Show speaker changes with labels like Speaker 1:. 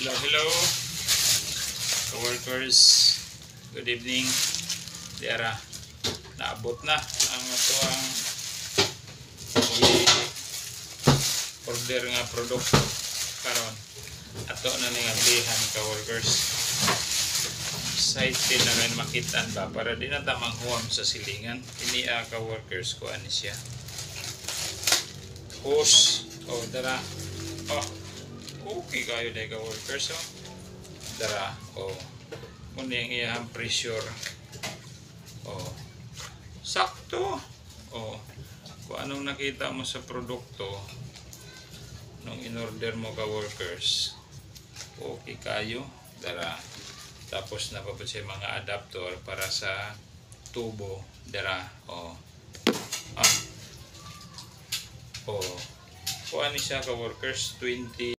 Speaker 1: Hello, hello, co-workers. Good evening. Diara, naabot na ang atuang order nga produkto karon. Ato na ning ablihan, co-workers. Excited na rin makitaan ba para di na tamang huwam sa silingan. Ini ka-workers ko ani siya. Hose, dara. Okay kayo dahil ka-workers, dara, muna yung iyahang pressure, sakto, kung anong nakita mo sa produkto nung in-order mo ka-workers, okay kayo, dara. Tapos napapot siya mga adapter para sa tubo, dara, kuha ni siya ka-workers, 20